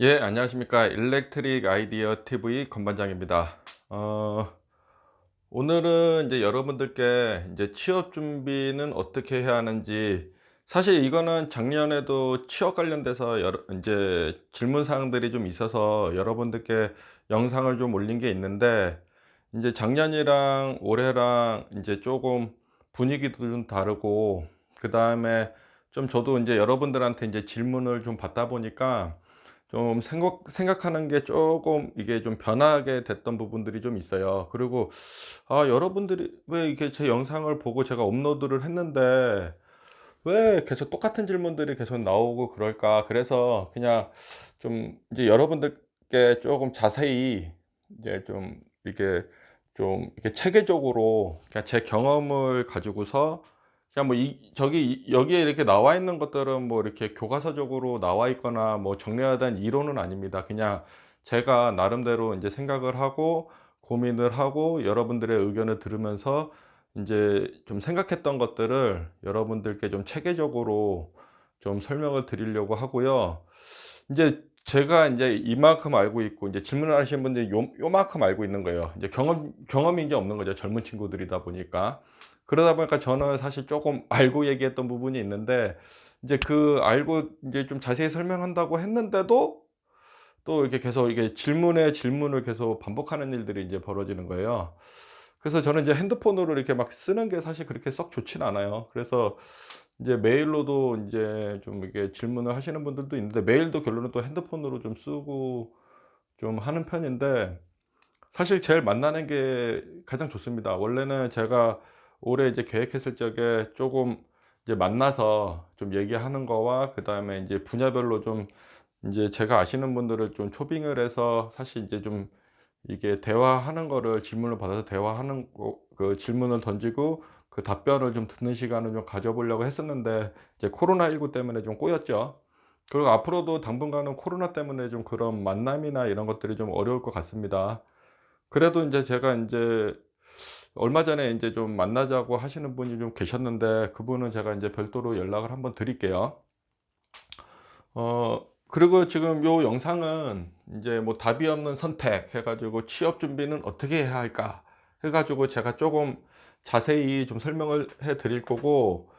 예, 안녕하십니까. 일렉트릭 아이디어 TV 건반장입니다. 오늘은 이제 여러분들께 이제 취업 준비는 어떻게 해야 하는지, 사실 이거는 작년에도 취업 관련돼서 이제 질문 사항들이 좀 있어서 여러분들께 영상을 좀 올린 게 있는데, 이제 작년이랑 올해랑 이제 조금 분위기도 좀 다르고, 그 다음에 좀 저도 이제 여러분들한테 이제 질문을 좀 받다 보니까 좀 생각하는 게 조금 이게 좀 변하게 됐던 부분들이 좀 있어요. 그리고 여러분들이 왜 이렇게 제 영상을 보고 제가 업로드를 했는데 왜 계속 똑같은 질문들이 계속 나오고 그럴까? 그래서 그냥 좀 이제 여러분들께 조금 자세히 이제 좀 이게 좀 이렇게 체계적으로 그냥 제 경험을 가지고서 그냥 뭐 여기에 이렇게 나와 있는 것들은 뭐 이렇게 교과서적으로 나와 있거나 뭐 정리하된 이론은 아닙니다. 그냥 제가 나름대로 이제 생각을 하고 고민을 하고 여러분들의 의견을 들으면서 인제 좀 생각했던 것들을 여러분들께 좀 체계적으로 좀 설명을 드리려고 하고요. 인제 제가 인제 이만큼 알고 있고 인제 질문을 하시는 분들이 요만큼 알고 있는 거예요. 이제 경험이 인제 없는 거죠, 젊은 친구들이다 보니까. 그러다 보니까 저는 사실 쪼금 알고 얘기했던 부분이 있는데 인제 그 알고 인제 좀 자세히 설명한다고 했는데도 또 이렇게 계속 이게 질문에 질문을 계속 반복하는 일들이 인제 벌어지는 거예요. 그래서 저는 이제 핸드폰으로 이렇게 막 쓰는 게 사실 그렇게 썩 좋진 않아요. 그래서 이제 메일로도 인제 좀 이렇게 질문을 하시는 분들도 있는데 메일도 결론은 또 핸드폰으로 좀 쓰고 좀 하는 편인데 사실 제일 만나는 게 가장 좋습니다. 원래는 제가 올해 이제 계획했을 적에 쪼금 이제 만나서 좀 얘기하는 거와 그다음에 인제 분야별로 좀 인제 제가 아시는 분들을 좀 초빙을 해서 사실 인제 좀 이게 대화하는 거를 질문을 받아서 대화하는 거 그 질문을 던지고 그 답변을 좀 듣는 시간을 좀 가져 보려고 했었는데 이제 코로나19 때문에 좀 꼬였죠. 그리고 앞으로도 당분간은 코로나 때문에 좀 그런 만남이나 이런 것들이 좀 어려울 것 같습니다. 그래도 인제 제가 인제 얼마 전에 인제 좀 만나자고 하시는 분이 좀 계셨는데 그분은 제가 인제 별도로 연락을 한번 드릴게요. 그리고 지금 요 영상은 인제 뭐 "답이 없는 선택." 해 가지고 "취업 준비는 어떻게 해야 할까?" 해 가지고 제가 쪼금 자세히 좀 설명을 해 드릴 거고,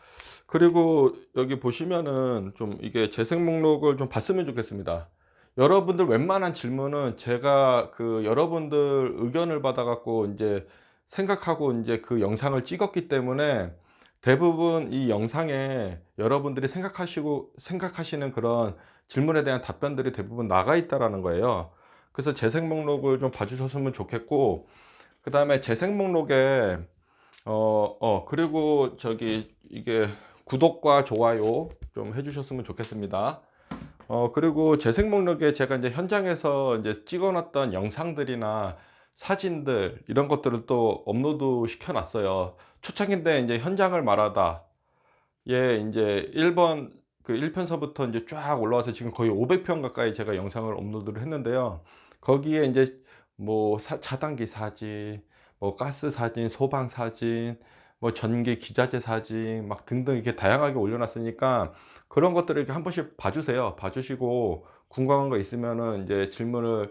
그리고 여기 보시면은 좀 이게 재생 목록을 좀 봤으면 좋겠습니다. 여러분들 웬만한 질문은 제가 그 여러분들 의견을 받아 갖고 인제 생각하고 인제 그 영상을 찍었기 때문에 대부분 이 영상에 여러분들이 생각하시는 그런 질문에 대한 답변들이 대부분 나가 있다라는 거예요. 그래서 재생 목록을 좀 봐 주셨으면 좋겠고, 그다음에 재생 목록에 그리고 저기 이게 구독과 좋아요 좀 해 주셨으면 좋겠습니다. 그리고 재생 목록에 제가 인제 현장에서 인제 찍어 놨던 영상들이나 사진들 이런 것들을 또 업로드 시켜 놨어요. 초창기인데 인제 현장을 말하다 예 인제 1번 그 1 편서부터 인제 쫙 올라와서 지금 거의 500편 가까이 제가 영상을 업로드를 했는데요. 거기에 인제 뭐 차단기 사진, 뭐 가스 사진, 소방 사진, 뭐 전기 기자재 사진 막 등등 이렇게 다양하게 올려 놨으니까 그런 것들을 이렇게 한 번씩 봐 주세요. 봐 주시고 궁금한 거 있으면은 인제 질문을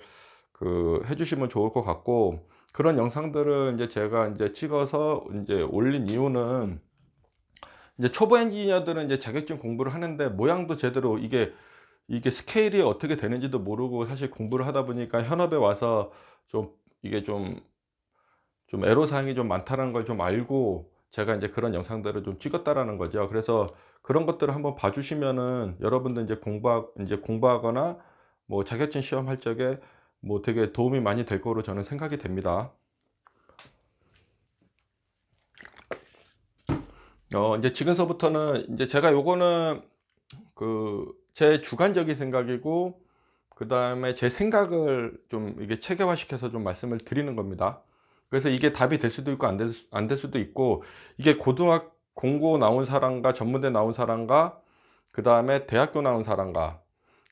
해 주시면 좋을 것 같고, 그런 영상들을 인제 제가 인제 찍어서 인제 올린 이유는 이제 초보 엔지니어들은 이제 자격증 공부를 하는데 모양도 제대로 이게 스케일이 어떻게 되는지도 모르고 사실 공부를 하다 보니까 현업에 와서 좀 이게 좀 애로 사항이 좀 많다는 걸 좀 알고 제가 인제 그런 영상들을 좀 찍었다라는 거죠. 그래서 그런 것들을 한번 봐 주시면은 여러분들 인제 공부하거나 뭐 자격증 시험 할 적에 뭐 되게 도움이 많이 될 거로 저는 생각이 됩니다. 인제 지금서부터는 인제 제가 요거는 제 주관적인 생각이고 그다음에 제 생각을 좀 이게 체계화시켜서 좀 말씀을 드리는 겁니다. 그래서 이게 답이 될 수도 있고 안 될 수도 있고, 이게 고등학 공고 나온 사람과 전문대 나온 사람과 그다음에 대학교 나온 사람과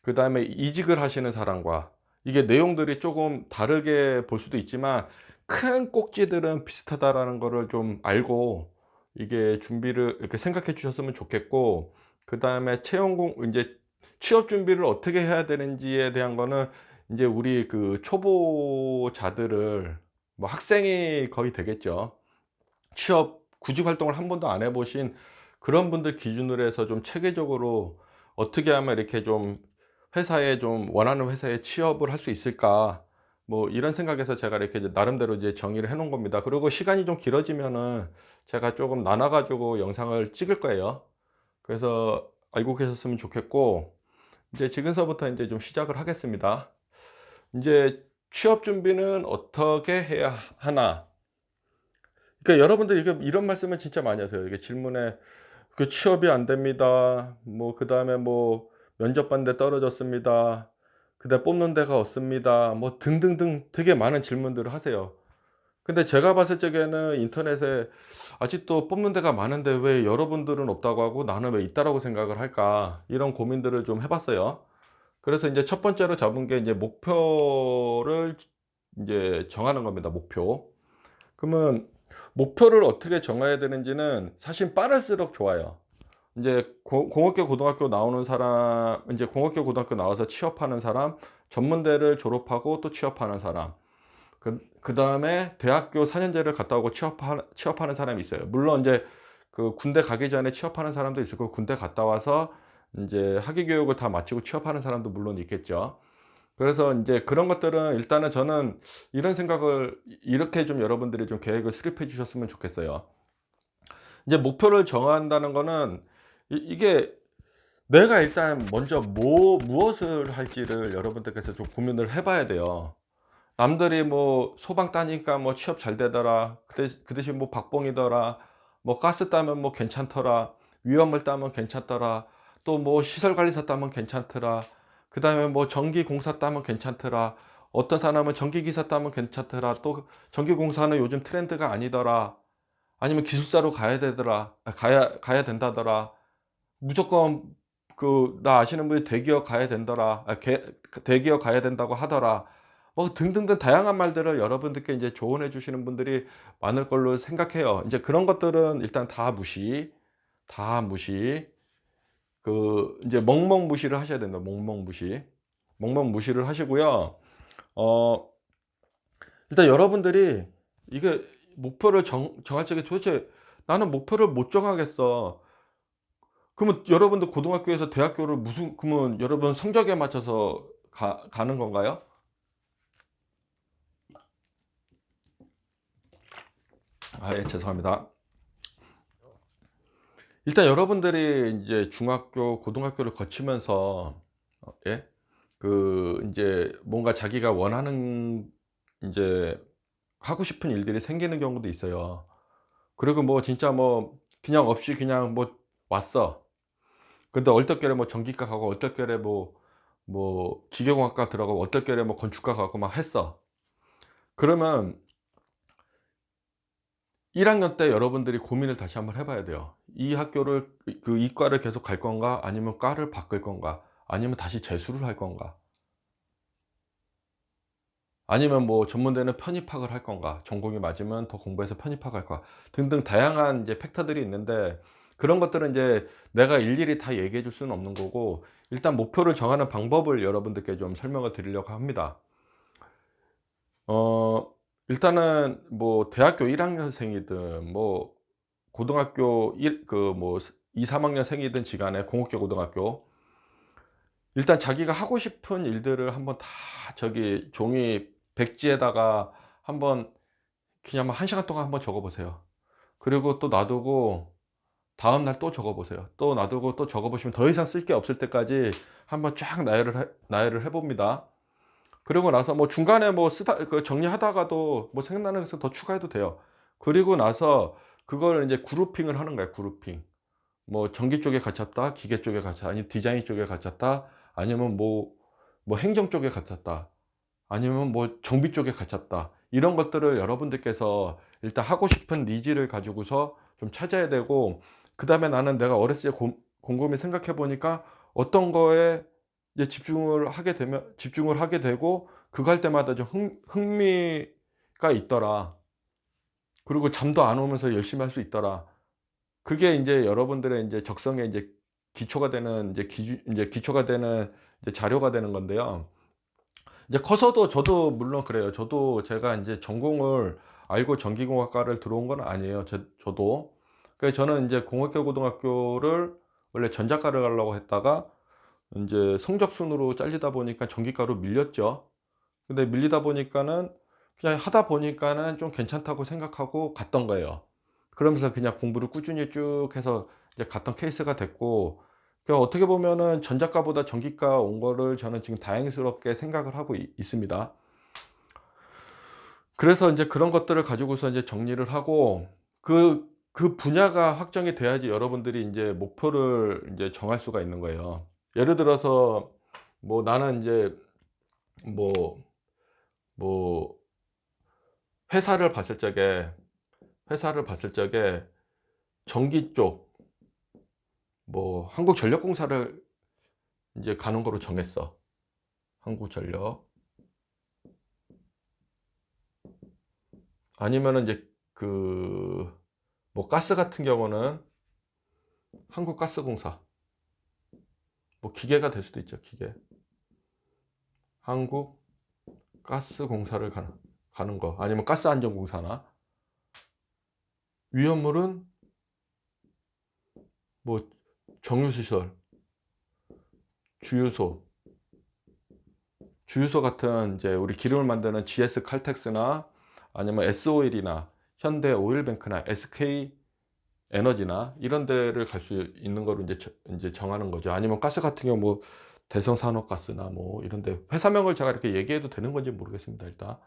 그다음에 이직을 하시는 사람과 이게 내용들이 쪼금 다르게 볼 수도 있지만 큰 꼭지들은 비슷하다라는 거를 좀 알고 이게 준비를 이렇게 생각해 주셨으면 좋겠고, 그다음에 채용 공 인제 취업 준비를 어떻게 해야 되는지에 대한 거는 인제 우리 그 초보자들을, 뭐 학생이 거의 되겠죠. 취업 구직 활동을 한 번도 안 해 보신 그런 분들 기준으로 해서 좀 체계적으로 어떻게 하면 이렇게 좀 회사에 좀 원하는 회사에 취업을 할 수 있을까, 뭐 이런 생각에서 제가 이렇게 이제 나름대로 이제 정의를 해 놓은 겁니다. 그리고 시간이 좀 길어지면은 제가 쪼금 나눠 가지고 영상을 찍을 거예요. 그래서 알고 계셨으면 좋겠고, 이제 지금서부터 인제 좀 시작을 하겠습니다. 인제 취업 준비는 어떻게 해야 하나? 그러니까 여러분들이 이게 이런 말씀을 진짜 많이 하세요. 이게 질문에 그 "취업이 안 됩니다." 뭐 그다음에 뭐 "면접 봤는데 떨어졌습니다." 그다음에 "뽑는 데가 없습니다." 뭐 등등등 되게 많은 질문들을 하세요. 근데 제가 봤을 적에는 인터넷에 아직도 뽑는 데가 많은데 왜 여러분들은 없다고 하고 나는 왜 있다라고 생각을 할까? 이런 고민들을 좀 해 봤어요. 그래서 인제 첫 번째로 잡은 게 인제 목표를 인제 정하는 겁니다, 목표. 그러면 목표를 어떻게 정해야 되는지는 사실 빠를수록 좋아요. 인제 공업계 고등학교 나오는 사람, 인제 공업계 고등학교 나와서 취업하는 사람, 전문대를 졸업하고 또 취업하는 사람, 그다음에 대학교 4 년제를 갔다 오고 취업하는 사람이 있어요. 물론 인제 그 군대 가기 전에 취업하는 사람도 있을 거고, 군대 갔다 와서 인제 학위 교육을 다 마치고 취업하는 사람도 물론 있겠죠. 그래서 인제 그런 것들은 일단은 저는 이런 생각을 이렇게 좀 여러분들이 좀 계획을 수립해 주셨으면 좋겠어요. 이제 목표를 정한다는 거는 이게 내가 일단 먼저 무엇을 할지를 여러분들께서 좀 고민을 해 봐야 돼요. 남들이 뭐 "소방 따니까 뭐 취업 잘 되더라. 그 대신 뭐 박봉이더라. 뭐 가스 따면 뭐 괜찮더라. 위험을 따면 괜찮더라. 또 뭐 시설관리사 따면 괜찮더라. 그다음에 뭐 전기공사 따면 괜찮더라. 어떤 사람은 전기기사 따면 괜찮더라. 또 전기공사는 요즘 트렌드가 아니더라. 아니면 기술사로 가야 되더라. 가야 된다더라. 무조건 그 나 아시는 분이 "대기업 가야 된더라. 대기업 가야 된다고 하더라." 뭐 등등등 다양한 말들을 여러분들께 인제 조언해 주시는 분들이 많을 걸로 생각해요. 인제 그런 것들은 일단 다 무시, 다 무시. 그 인제 먹먹무시를 하셔야 됩니다. 먹먹무시. 먹먹무시를 하시고요. 어 일단 여러분들이 이게 목표를 정할 적에 도대체 '나는 목표를 못 정하겠어.' 그러면 여러분들 고등학교에서 대학교를 무슨, 그러면 여러분 성적에 맞춰서 가는 건가요? 아 예, 죄송합니다. 일단 여러분들이 인제 중학교, 고등학교를 거치면서 예? 그 인제 뭔가 자기가 원하는 인제 하고 싶은 일들이 생기는 경우도 있어요. 그리고 뭐 진짜 뭐 그냥 없이 그냥 뭐 왔어. 근데 얼떨결에 뭐 전기과 가고 얼떨결에 뭐 기계공학과 들어가고 얼떨결에 뭐 건축과 가고 막 했어. 그러면 1 학년 때 여러분들이 고민을 다시 한번 해 봐야 돼요. 이 학교를 그 이과를 계속 갈 건가, 아니면 과를 바꿀 건가, 아니면 다시 재수를 할 건가, 아니면 뭐 전문대는 편입학을 할 건가, 전공이 맞으면 더 공부해서 편입학할 까 등등 다양한 이제 팩터들이 있는데, 그런 것들은 인제 내가 일일이 다 얘기해 줄 수는 없는 거고, 일단 목표를 정하는 방법을 여러분들께 좀 설명을 드리려고 합니다. 어 일단은 뭐 대학교 1 학년생이든 뭐 고등학교 1 그 뭐 2-3 학년생이든 지간에 공업계 고등학교, 일단 자기가 하고 싶은 일들을 한번 다 저기 종이 백지에다가 한번 그냥 뭐 1 시간 동안 한번 적어 보세요. 그리고 또 놔두고 다음 날 또 적어 보세요. 또 놔두고 또 적어 보시면 더 이상 쓸 게 없을 때까지 한번 쫙 나열을 해 봅니다. 그러고 나서 뭐 중간에 뭐 쓰다 그 정리하다가도 뭐 생각나는 거 있으면 더 추가해도 돼요. 그리고 나서 그걸 인제 그룹핑을 하는 거예요, 그룹핑. 뭐 전기 쪽에 갇혔다, 기계 쪽에 갇혔다, 아니면 디자인 쪽에 갇혔다, 아니면 뭐 행정 쪽에 갇혔다, 아니면 뭐 정비 쪽에 갇혔다. 이런 것들을 여러분들께서 일단 하고 싶은 니즈를 가지고서 좀 찾아야 되고, 그다음에 나는 내가 어렸을 때 곰곰이 생각해 보니까 어떤 거에 이제 집중을 하게 되고 그거 할 때마다 좀 흥미가 있더라. 그리고 잠도 안 오면서 열심히 할 수 있더라. 그게 인제 여러분들의 인제 적성에 인제 기초가 되는 이제 기초가 되는 이제 자료가 되는 건데요. 이제 커서도 저도 물론 그래요. 저도 제가 인제 전공을 알고 전기공학과를 들어온 건 아니에요. 저도. 그래서 저는 인제 공학교 고등학교를 원래 전자과를 가려고 했다가 인제 성적 순으로 잘리다 보니까 전기과로 밀렸죠. 근데 밀리다 보니까는 그냥 하다 보니까는 좀 괜찮다고 생각하고 갔던 거예요. 그러면서 그냥 공부를 꾸준히 쭉 해서 이제 갔던 케이스가 됐고, 그러니까 어떻게 보면은 전자과보다 전기과 온 거를 저는 지금 다행스럽게 생각을 하고 있습니다. 그래서 인제 그런 것들을 가지고서 이제 정리를 하고, 그 분야가 확정이 돼야지 여러분들이 인제 목표를 인제 정할 수가 있는 거예요. 예를 들어서 뭐 나는 인제 뭐 뭐 회사를 봤을 적에 회사를 봤을 적에 전기 쪽 뭐 한국전력공사를 인제 가는 거로 정했어. 한국전력. 아니면은 인제 그 뭐 가스 같은 경우는 한국가스공사, 뭐 기계가 될 수도 있죠, 기계. 한국가스공사를 가는 거, 아니면 가스안전공사나. 위험물은 뭐 정유시설, 주유소, 주유소 같은 이제 우리 기름을 만드는 GS 칼텍스나 아니면 S-오일이나 현대오일뱅크나 SK에너지나 이런 데를 갈 수 있는 거로 인제 정하는 거죠. 아니면 가스 같은 경우 뭐 대성산업가스나 뭐 이런 데, 회사명을 제가 이렇게 얘기해도 되는 건지 모르겠습니다, 일단.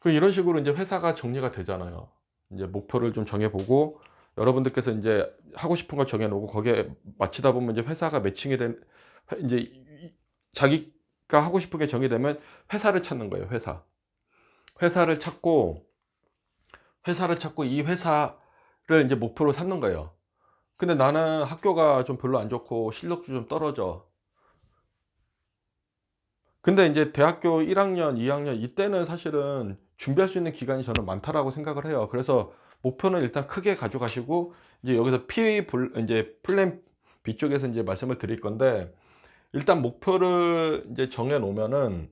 이런 식으로 인제 회사가 정리가 되잖아요. 인제 목표를 좀 정해 보고 여러분들께서 인제 하고 싶은 걸 정해 놓고 거기에 맞추다 보면 이제 회사가 매칭이 된 인제 자기가 하고 싶은 게 정의되면 회사를 찾는 거예요, 회사. 회사를 찾고 이 회사를 인제 목표로 삼는 거예요. 근데 나는 학교가 좀 별로 안 좋고 실력도 좀 떨어져. 근데 인제 대학교 1 학년, 2 학년 이때는 사실은 준비할 수 있는 기간이 저는 많다라고 생각을 해요. 그래서 목표는 일단 크게 가져가시고, 이제 여기서 인제 플랜 B 쪽에서 인제 말씀을 드릴 건데, 일단 목표를 인제 정해 놓으면은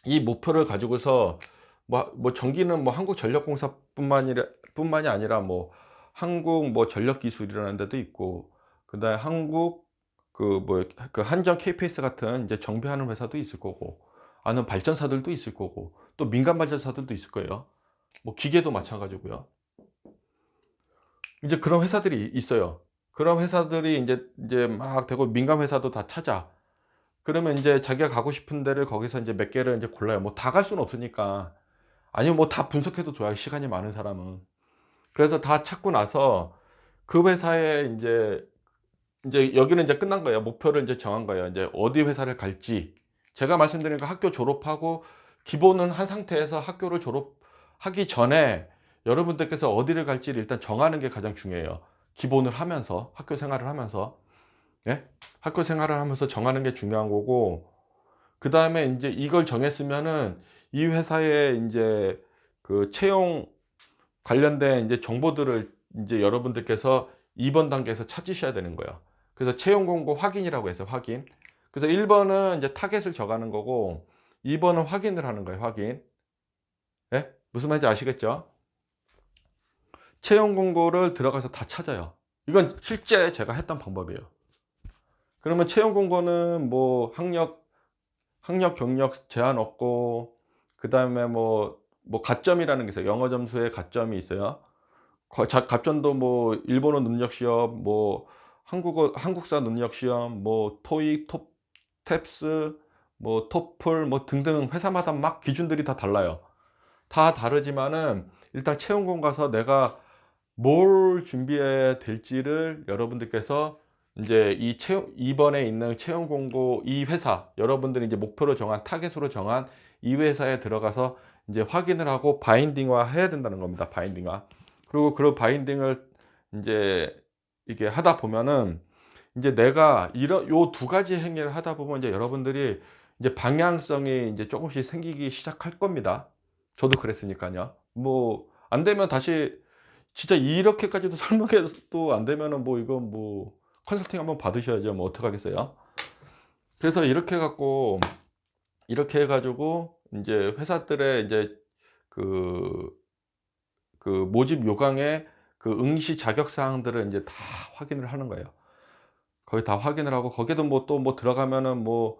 이 목표를 가지고서 뭐 전기는 뭐 뿐만이 아니라 뭐 한국 뭐 전력기술이라는 데도 있고, 그다음에 한국 한전 KPS 같은 이제 정비하는 회사도 있을 거고, 아니면 발전사들도 있을 거고, 또 민간 발전사들도 있을 거예요. 뭐 기계도 마찬가지고요. 이제 그런 회사들이 있어요. 그런 회사들이 인제 막 되고 민간 회사도 다 찾아. 그러면 인제 자기가 가고 싶은 데를 거기서 인제 몇 개를 인제 골라요. 뭐 다 갈 수는 없으니까. 아니면 뭐 다 분석해도 좋아요, 시간이 많은 사람은. 그래서 다 찾고 나서 그 회사에 인제 여기는 인제 끝난 거예요. 목표를 인제 정한 거예요. 인제 어디 회사를 갈지. 제가 말씀드린 거 학교 졸업하고 기본은 한 상태에서 학교를 졸업하기 전에 여러분들께서 어디를 갈지를 일단 정하는 게 가장 중요해요. 기본을 하면서, 학교 생활을 하면서. 예? 학교 생활을 하면서 정하는 게 중요한 거고, 그다음에 인제 이걸 정했으면은 이 회사의 인제 그 채용 관련된 인제 정보들을 인제 여러분들께서 2번 단계에서 찾으셔야 되는 거예요. 그래서 채용 공고 확인이라고 해서 확인. 그래서 1 번은 인제 타겟을 정하는 거고, 2 번은 확인을 하는 거예요, 확인. 예? 무슨 말인지 아시겠죠? 채용 공고를 들어가서 다 찾아요. 이건 실제 제가 했던 방법이에요. 그러면 채용 공고는 뭐 학력, 경력 제한 없고, 그다음에 뭐 가점이라는 게 있어요. 영어 점수에 가점이 있어요. 갑전도 뭐 일본어 능력 시험, 뭐 한국사 능력 시험, 뭐 토익, 탭스, 뭐 토플 뭐 등등, 회사마다 막 기준들이 다 달라요. 다 다르지만은 일단 채용공 가서 내가 뭘 준비해야 될지를 여러분들께서 인제 이번에 있는 채용 공고, 이 회사 여러분들이 이제 목표로 정한 타겟으로 정한 이 회사에 들어가서 인제 확인을 하고 바인딩화 해야 된다는 겁니다, 바인딩화. 그리고 그런 바인딩을 인제 이게 하다 보면은 인제 내가 이런 요 두 가지 행위를 하다 보면 이제 여러분들이 이제 방향성이 인제 쪼금씩 생기기 시작할 겁니다. 저도 그랬으니깐요. 뭐 안 되면 다시 진짜 이렇게까지도 설명해도 안 되면은 뭐 이건 뭐 컨설팅 한번 받으셔야죠. 뭐 어떡하겠어요. 그래서 이렇게 해 가지고 인제 회사들의 인제 그 모집 요강의 그 응시 자격 사항들을 인제 다 확인을 하는 거예요. 거기 다 확인을 하고 거기도 뭐 또 뭐 들어가면은 뭐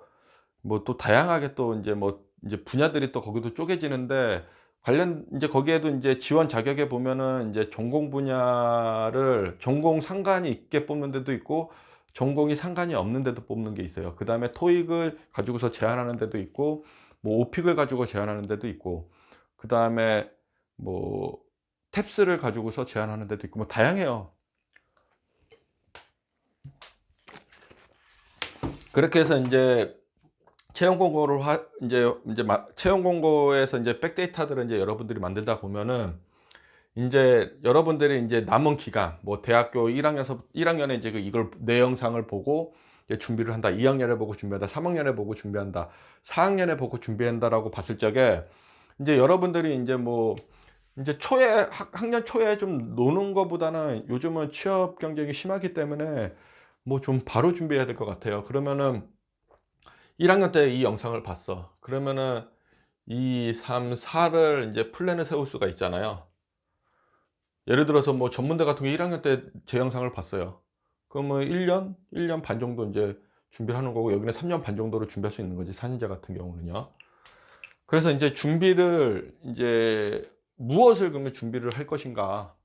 또 다양하게 또 인제 뭐 인제 분야들이 또 거기도 쪼개지는데 관련 인제 거기에도 인제 지원 자격에 보면은 인제 전공 분야를 전공 상관이 있게 뽑는 데도 있고 전공이 상관이 없는 데도 뽑는 게 있어요. 그다음에 토익을 가지고서 제한하는 데도 있고 뭐 오픽을 가지고 제한하는 데도 있고 그다음에 뭐 탭스를 가지고서 제한하는 데도 있고 뭐 다양해요. 그렇게 해서 인제 채용 공고를 하 인제 채용 공고에서 인제 백데이터들을 인제 여러분들이 만들다 보면은 인제 여러분들이 인제 남은 기간 뭐 대학교 1 학년서 1 학년에 인제 이걸 내 영상을 보고 이제 준비를 한다. 2 학년에 보고 준비한다. 3 학년에 보고 준비한다. 4 학년에 보고 준비한다라고 봤을 적에 인제 여러분들이 인제 뭐 인제 초에 학년 초에 좀 노는 거보다는 요즘은 취업 경쟁이 심하기 때문에 뭐 좀 바로 준비해야 될 것 같아요. 그러면은 1 학년 때 이 영상을 봤어. 그러면은 2, 3, 4를 인제 플랜을 세울 수가 있잖아요. 예를 들어서 뭐 전문대 같은 경우 1 학년 때 제 영상을 봤어요. 그러면 1 년 반 정도 인제 준비를 하는 거고 여기는 3년 반 정도를 준비할 수 있는 거지 4 년제 같은 경우는요. 그래서 인제 준비를 인제 무엇을 그러면 준비를 할 것인가.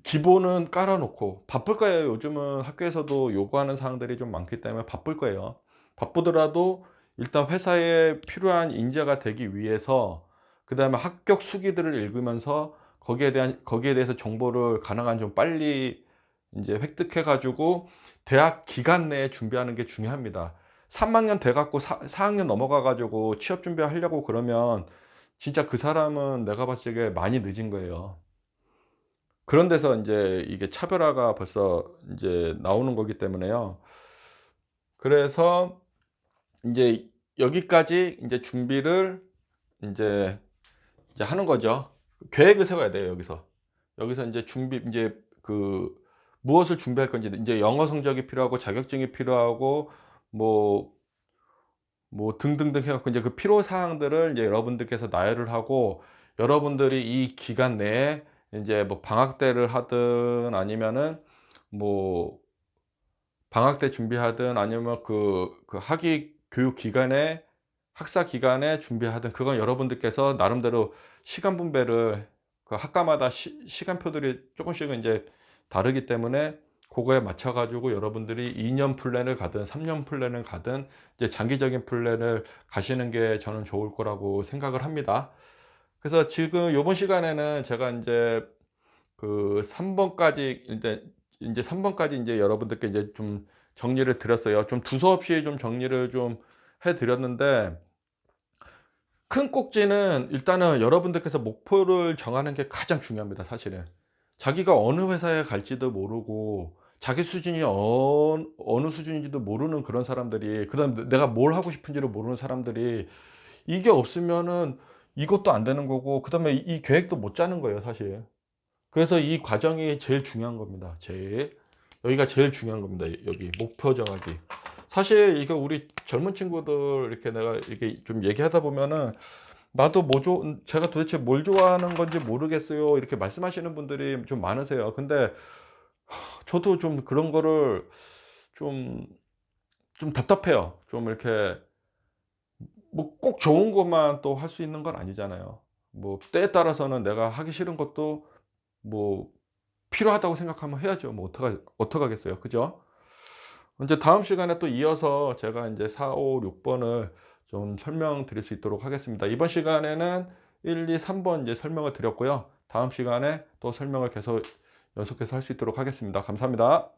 기본은 깔아 놓고 바쁠 거예요. 요즘은 학교에서도 요구하는 사항들이 좀 많기 때문에 바쁠 거예요. 바쁘더라도 일단 회사에 필요한 인재가 되기 위해서 그다음에 합격 수기들을 읽으면서 거기에 대해서 정보를 가능한 좀 빨리 인제 획득해 가지고 대학 기간 내에 준비하는 게 중요합니다. 3 학년 돼 갖고 4 학년 넘어가 가지고 취업 준비하려고 그러면 진짜 그 사람은 내가 봤을 적에 많이 늦은 거예요. 그런 데서 인제 이게 차별화가 벌써 인제 나오는 거기 때문에요. 그래서 인제 여기까지 인제 준비를 인제 하는 거죠. 계획을 세워야 돼요 여기서. 여기서 인제 인제 무엇을 준비할 건지 인제 영어 성적이 필요하고 자격증이 필요하고 뭐 등등등 해 갖고 인제 그 필요 사항들을 이제 여러분들께서 나열을 하고 여러분들이 이 기간 내에 인제 뭐 방학 때를 하든 아니면은 뭐 방학 때 준비하든 아니면 학위 교육 기간에 학사 기간에 준비하든 그건 여러분들께서 나름대로 시간 분배를 학과마다 시간표들이 쪼끔씩은 인제 다르기 때문에 고거에 맞춰 가지고 여러분들이 2년 플랜을 가든 3년 플랜을 가든 이제 장기적인 플랜을 가시는 게 저는 좋을 거라고 생각을 합니다. 그래서 지금 요번 시간에는 제가 인제 3 번까지 인제 3 번까지 인제 여러분들께 인제 좀 정리를 드렸어요. 좀 두서없이 좀 정리를 좀 해 드렸는데 큰 꼭지는 일단은 여러분들께서 목표를 정하는 게 가장 중요합니다 사실은. 자기가 어느 회사에 갈지도 모르고 자기 수준이 어느 수준인지도 모르는 그런 사람들이 그다음에 내가 뭘 하고 싶은지를 모르는 사람들이 이게 없으면은 이것도 안 되는 거고 그다음에 이 계획도 못 짜는 거예요 사실. 그래서 이 과정이 제일 중요한 겁니다. 제일. 여기가 제일 중요한 겁니다. 여기 목표 정하기. 사실 이거 우리 젊은 친구들 이렇게 내가 이렇게 좀 얘기하다 보면은 "나도 제가 도대체 뭘 좋아하는 건지 모르겠어요." 이렇게 말씀하시는 분들이 좀 많으세요. 근데 저도 좀 그런 거를 좀 답답해요. 좀 이렇게 뭐 꼭 좋은 것만 또 할 수 있는 건 아니잖아요. 뭐 때에 따라서는 내가 하기 싫은 것도 뭐 필요하다고 생각하면 해야죠. 뭐 어떡하겠어요. 그죠? 인제 다음 시간에 또 이어서 제가 인제 4, 5, 6 번을 좀 설명드릴 수 있도록 하겠습니다. 이번 시간에는 1, 2, 3번 이제 설명을 드렸고요. 다음 시간에 또 설명을 계속 연속해서 할 수 있도록 하겠습니다. 감사합니다.